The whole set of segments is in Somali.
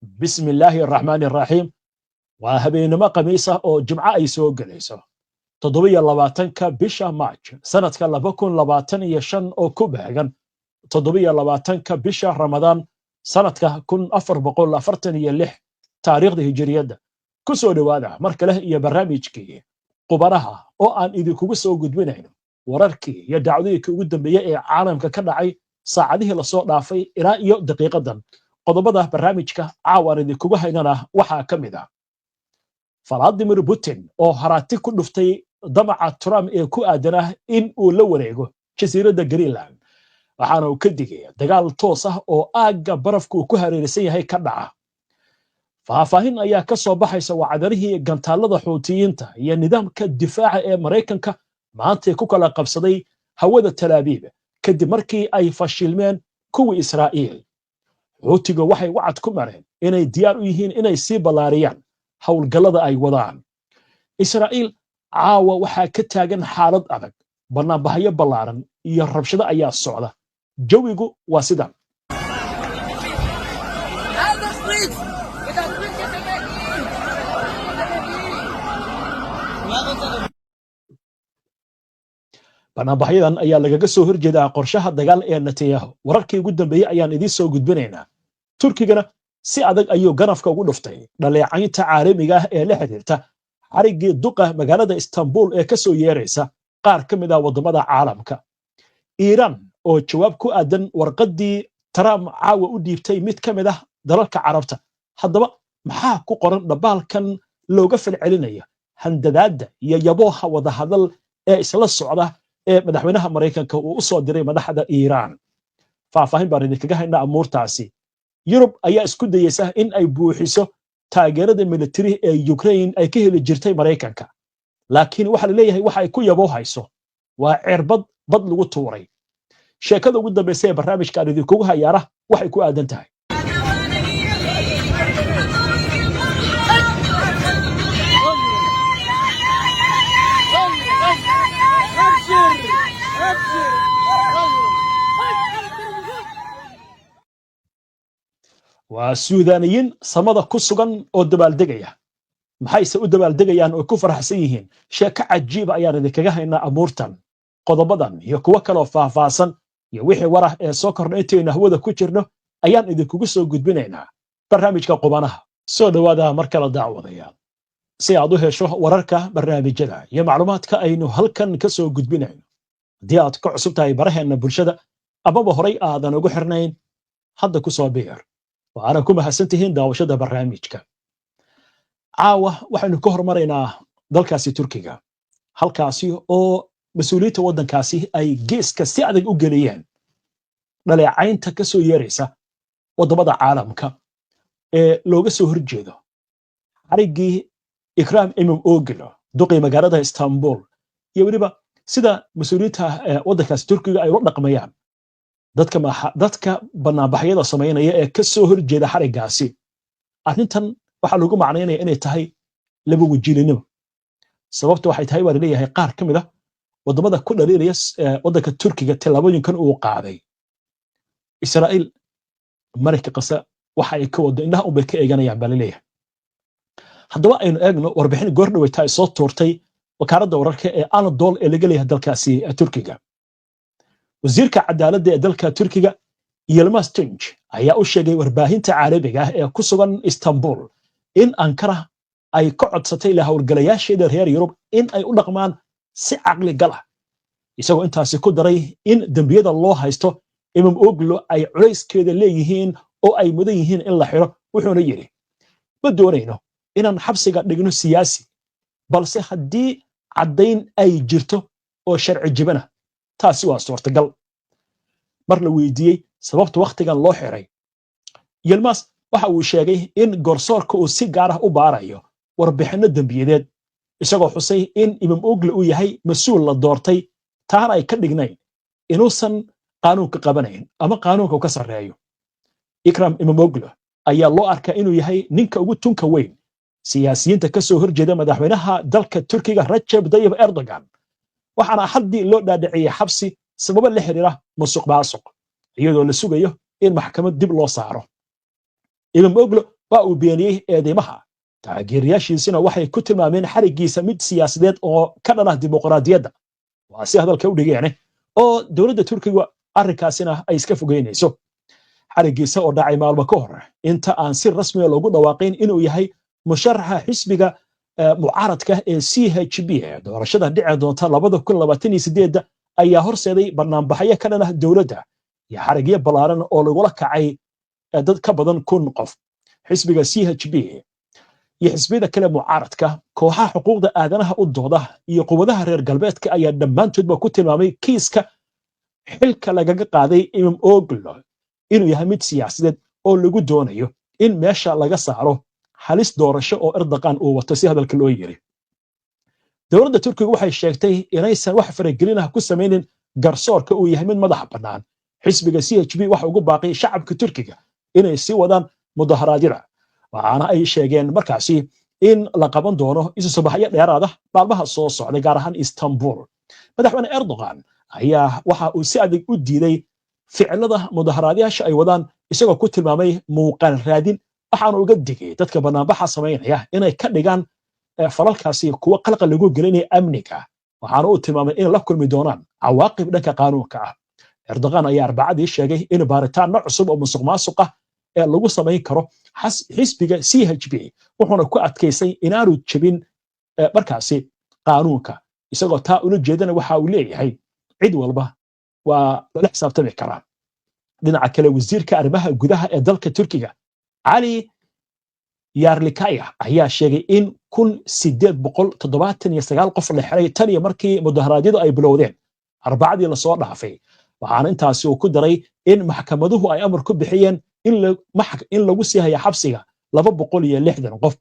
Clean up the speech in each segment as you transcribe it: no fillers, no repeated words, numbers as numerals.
بسم الله الرحمن الرحيم وهبينما قميصة أو جمعة أي سوق ليسو تضوية لباتنك بشا مارج سنة كاللبكون لباتن يشن أو كوبهجن تضوية لباتنك بشا رمضان سنة كن أفر بقول أفرتن يلح تاريخ ده هجرية كسو دوادا مركله يا برامجكي قبرها أو أن إذا كوسو قدوينين وراركي يدعودي كودن بيا عالم ككدعي ساعده لسوق دافي إلى يو دقيقة qodobada barnaamijka caawan idinkugu haynana waxaa ka mid ah Vladimir Putin oo haraati ku dhuftay damaca Trump ee ku aadanah in uu la wareego jasiiradda Greenland waxaana uu ka digay dagaal toos ah oo aagga barafku ku hareeraysan yahay ka dhaca faahfaahin ayaa ka soo baxaysa wacdarihii gantaalada Xuutiyiinta iyo nidaamka difaaca ee Mareykanka maanta ku kala qabsaday hawada Tel Aviv kadib markii ay fashilmeen kuwii Israa'iil Xuutiga waxay wacad ku mareen inay diyaar u yihiin inay sii balaariyaan hawlgallada ay wadaan Israa'iil caawa waxaa ka taagan xaalad adag banaanbaxyo ballaaran iyo rabshado ayaa socda jawigu waa sidan banaanbaxyadan ayaa lagaga soo horjeedaa qorshaha dagaal ee Netanyahu wararkii ugu dambeeyay ayaan idin soo gudbinaynaa Turkigana si adag ayuu ganafka ugu dhuftay dhaleecaynta caalamiga ah ee la xiriirta xarigii duqa magaalada Istanbul ee ka soo yeeraysa qaar ka mid ah wadamada caalamka Iran oo jawaab ku aadan warqadii Trump caawa u dhiibtay mid ka mid ah dalalka Carabta haddaba maxaa ku qoran dhabaalkan looga falcelinaya handadaada iyo yabooha wada hadal ee isla socda ee madaxweynaha Mareykanka uu u soo diray madaxda Iran faahfaahin baan idinkaga haynaa amuurtaasi Yurub ayaa isku dayaysa in ay buuxiso taageerada military ee Ukraine ay ka heli jirtay Mareykanka laakiin waxa la leeyahay waxa ay ku yaboohayso waa cirbad bad lagu tuuray sheekada ugu dambeysay ee barnaamijka idinkugu hayaara waxay ku aadan tahay waa Suudaaniyiin samada ku sugan oo dabaaldegaya maxayse u dabaaldegayaan oo ku faraxsan yihiin sheeko cajiib ayaan idinkaga haynaa amuurtan qodobadan iyo kuwa kale oo faahfaahsan iyo wixii warah ee soo kordhay intayna hawada ku jirno ayaan idinkugu soo gudbinaynaa barnaamijka qubanaha soo dhawaada mar kale daawadaya si aad u hesho wararka barnaamijyada iyo macluumaadka aynu halkan ka soo gudbinayno haddii aad ka cusub tahay baraheena bulshada amaba horay aadan ugu xirnayn hadda ku soo biir وأنا كما حسنتهين داوشة برنامجك عاوة وحنو كهر مرينا دالكاسي تركيا هالكاسي أو مسؤولية ودن كاسي أي جيس كاسي عدد أقليين دالي عين تكسو يريسا ودبدا عالمك لوغسو هرجيدو عريقي إكرام إمام أوغلو دوقي مقارده إسطنبول يوريبا سيدا مسؤولية ودن كاسي تركيا أي رقم ميان dadka banaanbaxyada sameynaya ee ka soo horjeeda xarigaasi arrintan waxa lagu macnaynaya inay tahay laba wajiilinimo sababtu waxay tahay waa leeyahay qaar ka mid ah wadamada ku dhaliilaya wadanka Turkiga talaabooyinkan uu qaaday Israa'iil marka qasa waxa ay ka wado indhaha bay ka eeganayaan baa leeyahay haddaba aynu eegno warbixin goordhow ay soo toortay wakaaladda wararka ee Anadolu ee laga leeyahay dalkaasi Turkiga wasiirka cadaaladda ee dalka Turkiga Yilmaz Tunç ayaa u sheegay warbaahinta caalamiga ah ee ku sugan Istanbul in Ankara ay ka codsatay la hawlgalayaasheeda reer Yurub in ay u dhaqmaan si caqli gal ah isagoo intaasi ku daray in dambiyada loo haysto Imam Oglo ay culayskeeda leeyihiin oo ay mudan yihiin in la xiro wuxuuna yiri ma doonayno inaan xabsiga dhigno siyaasi balse haddii caddayn ay jirto oo sharci jibana taasi waa suurtagal mar la weydiiyay sababta waqtigan loo xiray Yilmaz waxa uu sheegay in garsoorka uu si gaar ah u baarayo warbixino dambiyeed isagoo xusay in Imam Oglo uu yahay mas'uul la doortay taana ay ka dhignayn inuusan qaanuunka qabanayn ama qaanuunka ka sareeyo Ikram Imam Oglo ayaa loo arkaa inuu yahay ninka ugu tunka weyn siyaasiyiinta ka soo horjeeda madaxweynaha dalka Turkiga Recep Tayyip Erdogan waxaana haddii loo dhaadhiciyay xabsi sabab la xiriira musuqmaasuq iyadoo la sugayo in maxkamad dib loo saaro Imam Oglo waa uu beeniyey eedeymaha taageerayaashiisina waxay ku tilmaameen xarigiisa mid siyaasadeed oo ka dhan ah dimuqraadiyadda waa si hadalka u dhigeen oo dowladda Turkiga arrinkaasina ay iska fogeynayso xarigiisa oo dhacay maalmo ka hor inta aan si rasmi ah loogu dhawaaqin inuu yahay musharaxa xisbiga mucaaradka ee CHP doorashada dhici doonta 2028 ayaa horseeday barnaamijyo ka dhan ah dowladda iyo xarigyo ballaaran oo lagula kacay dad ka badan 1,000 qof xisbiga CHP iyo xisbiyada kale mucaaradka kooxaha xuquuqda aadanaha u dooda iyo quwadaha reer galbeedka ayaa dhammaantoodba ku tilmaamay kiiska xilka lagaga qaaday Imam Oglo inuu yahay mid siyaasadeed oo lagu doonayo in meesha laga saaro halis doorasho oo Erdogan uu wato si hadalka loo yiri dowladda Turkiga waxay sheegtay inaysan wax faragelin ah ku sameeynin garsoorka uu yahay mid madax bannaan xisbiga CHP waxa ugu baaqay shacabka Turkiga inay si wadaan mudaharaadyada waxaana ay sheegeen markaasi in la qaban doono isu sabaxyo dheeraad ah maalmaha soo socda gaar ahaan Istanbul madaxweyne Erdogan ayaa waxa uu si adag u diiday ficilada mudaharaadyasha ay wadaan isagoo ku tilmaamay muuqaal raadin waxaanu uga digay dadka banaanbaxa sameynaya inay ka dhigaan falalkaasi kuwa qalqal lagu gelinaya amniga waxaana uu tilmaamay in la kulmi doonaan cawaaqib dhanka qaanuunka ah Erdogan ayaa Arbacadii sheegay in baaritaan cusub oo musuqmaasuq ah ee lagu sameyn karo xisbiga CHP wuxuuna ku adkaysay inaanu jabin markaasi qaanuunka isagoo taa ula jeedana waxa uu leeyahay cid walba waa la xisaabtami karaa dhinaca kale wasiirka arrimaha gudaha ee dalka Turkiga Ali Yarlikaya ayaa sheegay in 1879 qof la xiray tan iyo markii mudaharaadyadu ay bilowdeen Arbacadii la soo dhaafay waxaana intaasi uu ku daray in maxkamaduhu ay amar ku bixiyeen in lagu sii haya xabsiga 260 qof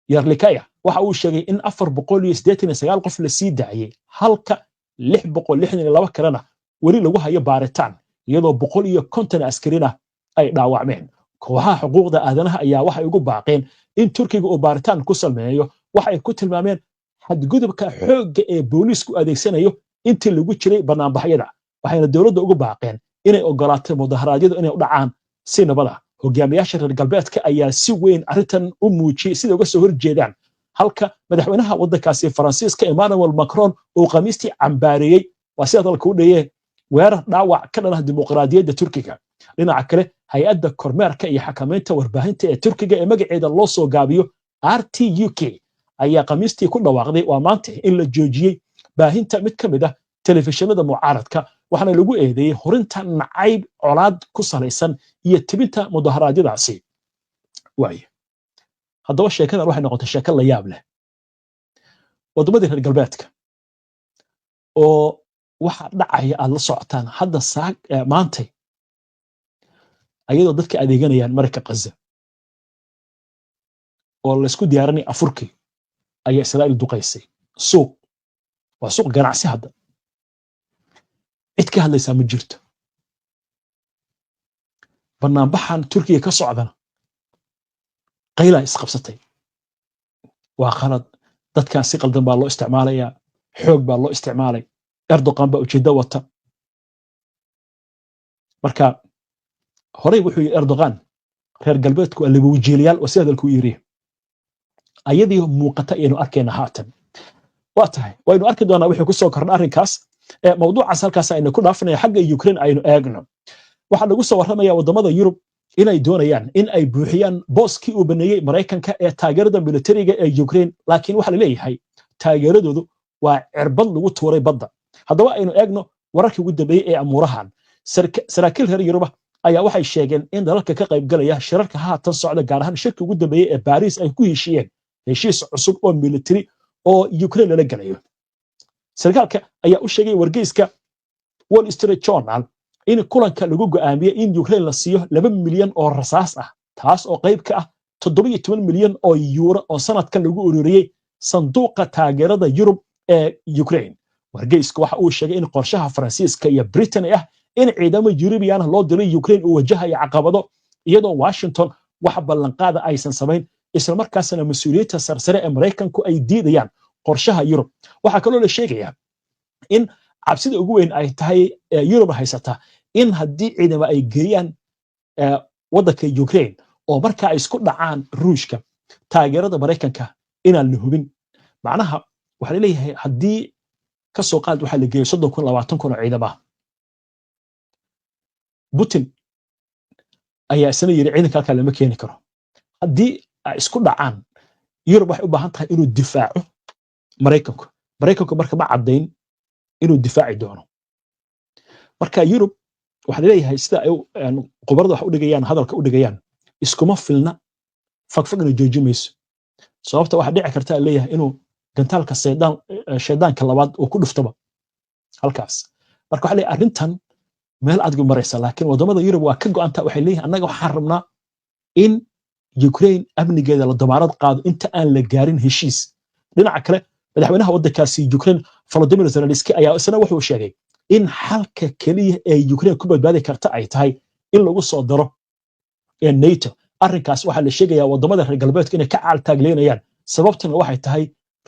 Yarlikaya waxa uu sheegay in 489 qof la sii daayay halka 662 kalena weli lagu hayo baaritaan iyadoo 150 askarina ay dhaawacmeen kooxaha xuquuqda aadanaha ayaa waxay ugu baaqeen in Turkiga uu baaritaan ku sameeyo waxay ku tilmaameen xadgudubka xoogga ee booliisku adeegsanayo intii lagu jiray barnaamijyada waxayna dowladda ugu baaqeen inay ogolaato mudaharaadyadu inay u dhacaan si nabad ah hogaamiyaasha reer galbeedka ayaa si weyn arrintan u muujiyay sida uga soo horjeedaan halka madaxweynaha waddankaasi Faransiiska Emmanuel Macron uu khamiistii cambaareeyay waa sida dalka u dhaye weerar dhaawac ka dhan ah dimuqraadiyadda Turkiga dhinaca kale hay'adda kormeerka iyo xakamaynta warbaahinta ee Turkiga ee magaceeda loo soo gaabiyo RTUK ayaa khamiistii ku dhawaaqday waa maanta in la joojiyay baahinta mid ka mid ah telefishinada mucaaradka waxaana lagu eedeeyay horinta nacayb colaad ku salaysan iyo tibinta mudaharaadyadaasi waaye haddaba sheekadan waxay noqotay sheeko la yaab leh waddamadii reer galbeedka oo waxa dhacaya aad la socotaan hadda maantay ayadoo dadka adeeganayaan marka Gaza oo la isku diyaarinay afurkii ayaa Israa'iil duqaysay waa suuq ganacsi hadda cid ka hadlaysa ma jirto barnaamijkan Turkiga ka socdana qayla isqabsatay waa qalad dadkan si qaldan baa loo isticmaalayaa xoog baa loo isticmaalay Erdogan baa ujeedada wata marka horey wuxuu yiri Erdogan reer galbeedku waa laba wajiilayaal oo si hadalku yiri ayadii muuqata inuu arkayna haatan waa tahay waynu arki doonaa wixii ku soo kordhay arrinkaas mawduucaas halkaas aynu ku dhaafanay xagga Ukraine aynu eegno waxa lagu soo warramaya wadamada Yurub inay doonayaan in ay buuxiyaan booskii uu baneeyay Mareykanka ee taageerada militariga ee Ukraine laakiin waxa la leeyahay taageeradoodu waa cirbad lagu tuuray badda haddaba aynu eegno wararkii ugu dambeeyay ee amuurahan saraakiil reer Yurub ayaa waxay sheegeen in dalalka ka qayb galaya shirarka haatan socda gaar ahaan shirka ugu dambeeyay ee Paris ay ku heshiiyeen heshiis cusub oo military oo Ukraine la galayo sarkaalka ayaa u sheegay wargeyska Wall Street Journal in kulanka lagu go'aamiyay in Ukraine la siiyo 2 milyan oo rasaas ah taas oo qayb ka ah 17 milyan oo euro oo sanadkan lagu ururiyay sanduuqa taageerada Yurub ee Ukraine wargeysku waxa uu sheegay in qorshaha Faransiiska iyo Britain ah in ciidamo Yurubiyan loo diray Ukraine uu wajahayo caqabado iyadoo Washington wax ballan qaad aysan sameyn isla markaasna mas'uuliyadda sarsare ee Mareykanku ay diidayaan qorshaha Yurub waxa kaloo la sheegayaa in cabsida ugu weyn ay tahay Yurub haysata in haddii ciidamo ay geeyaan waddanka Ukraine oo marka ay isku dhacaan ruushka taageerada maraykanka inaan la hubin macnaha waxa la leeyahay haddii ka soo qaad waxa la geeyay 30 kun 20 kun oo ciidamo Putin ayaa isna yiri ciidanka kale lama keeni karo haddii ay isku dhacaan Yurub waxay u baahan tahay inuu difaaco maraykanku marka ma cadayn inuu difaaci doono marka Yurub waxa la leeyahay sida ay qubarada wax u dhigayaan hadalka u dhigayaan iskuma filna fagfagna joojimayso sababta waxa dhici karta leeyahay inuu gantaalka shaydaanka labaad uu ku dhuftaba halkaas marka waxa leeyahay arrintan meel aad maraysa laakiin wadamada Yurub waa ka go'anta waxay leeyahay annaga waxaan rabnaa in Ukraine amnigeeda la damaanad qaado inta aan la gaarin heshiis dhinaca kale madaxweynaha waddankaasi Ukraine Volodymyr Zelensky ayaa isna wuxuu sheegay in xalka kaliya ee Ukraine ku badbaadi karta ay tahay in lagu soo daro NATO arrinkaas waxa la sheegayaa wadamada reer galbeedka inay ka caal taagleynayaan sababtuna waxay tahay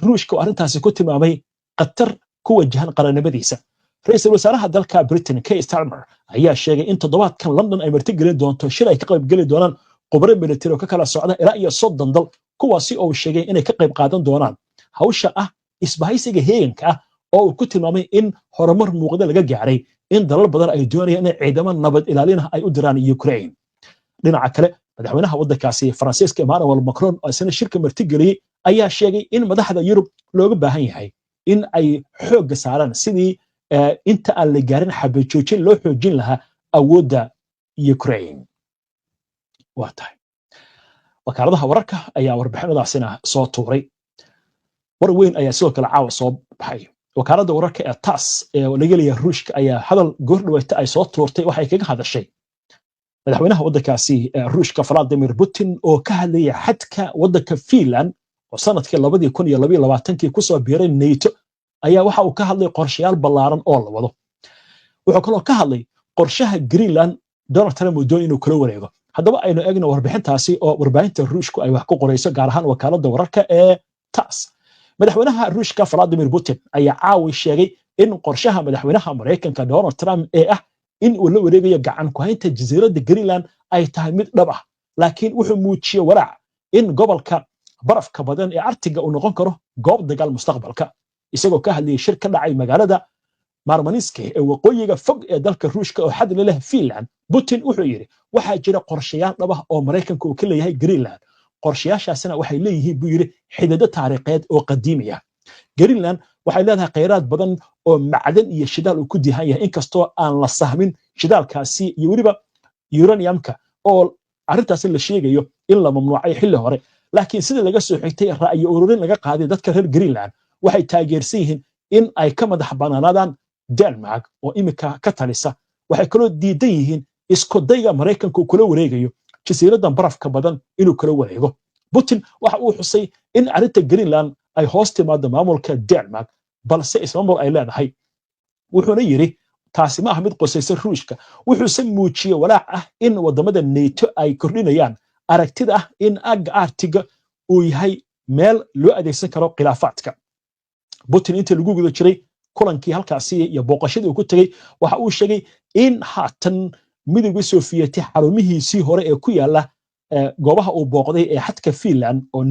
ruushka oo arrintaasi ku tilmaamay qatar ku wajahan qaranimadiisa ra'iisul wasaaraha dalka Britain Keir Starmer ayaa sheegay in toddobaadkan London ay martigelin doonto shir ay ka qayb gali doonaan khubaro militari oo ka kala socda ilaa iyo 30 dal kuwaasi oo sheegay inay ka qayb qaadan doonaan hawsha ah isbahaysiga heeganka ah oo uu ku tilmaamay in horumar muuqda laga gaaray in dalal badan ay doonayaan in ciidamo nabad ilaalin ay u diraan Ukraine dhinaca kale madaxweynaha waddankaasi Faransiiska Emmanuel Macron oo isna shirka martigeliyay ayaa sheegay in madaxda Yurub looga baahan yahay in ay xoog saaraan sidii inta aan la gaarin xabad joojin loo xoojin lahaa awoodda Ukraine waa tahay wakaaladaha wararka ayaa warbixinadaasina soo tuuray war weyn ayaa sidoo kale caawa soo baxay wakaalada wararka ee TASS ee laga leeyahay Ruushka ayaa hadal goordhaweeyta ay soo tuurtay waxay kaga hadashay madaxweynaha waddankaasi Ruushka Vladimir Putin oo ka hadlayay xadka waddanka Finland oo sanadkii 2022 ku soo biiray NATO ayaa waxa uu ka hadlay qorshayaal ballaaran oo la wado wuxuu kaloo ka hadlay qorshaha Greenland Donald Trump uu doonayo inuu kala wareego haddaba aynu eegno warbixintaasi oo warbaahinta Ruushku ay wax ku qorayso gaar ahaan wakaalada wararka ee TASS madaxweynaha Ruushka Vladimir Putin ayaa caawi sheegay in qorshaha madaxweynaha Mareykanka Donald Trump ee ah in uu la wareegayo gacan ku haynta jasiiradda Greenland ay tahay mid dhab ah laakiin wuxuu muujiyay walaac in gobolka barafka badan ee Arctic uu noqon karo goob dagaal mustaqbalka isagoo ka hadlayay shir ka dhacay magaalada Murmansk ee waqooyiga fog ee dalka Ruushka oo xad leh Finland Putin wuxuu yiri waxa jira qorshayaal dhab ah oo Mareykanka uu ka leeyahay Greenland qorshayaashaasina waxay leeyihiin buu yiri xididdo taariikheed oo qadiimi ah Greenland waxay leedahay kheyraad badan oo macdan iyo shidaal uu ku diihan yahay inkastoo aan la sahmin shidaalkaasi iyo waliba uraniumka oo arrintaas la sheegayo in la mamnuucay xilli hore laakiin sida laga soo xigtay ra'yi ururin laga qaaday dadka reer Greenland waxay taageersan yihiin in ay ka madax banaanaadaan Denmark oo imika ka talisa waxay kaloo diidan yihiin isku dayga Mareykanku kula wareegayo jasiiradan barafka badan inuu kala wareego Putin waxa uu xusay in arrinta Greenland ay hoos timaado maamulka Denmark balse ismaamul ay leedahay wuxuuna yiri taasi ma ah mid qosaysa Ruushka wuxuu muujiyay walaac ah in wadamada NATO ay kordhinayaan aragtida ah in aagga Arctic uu yahay meel loo adeegsan karo khilaafaadka Putin inta lagu guda jiray kulankii halkaasi iyo booqashadii uu ku tagay waxa uu sheegay in haatan midowga Soviyeeti xarumihiisii hore ee ku yaala goobaha uu booqday ee xadka Finland oo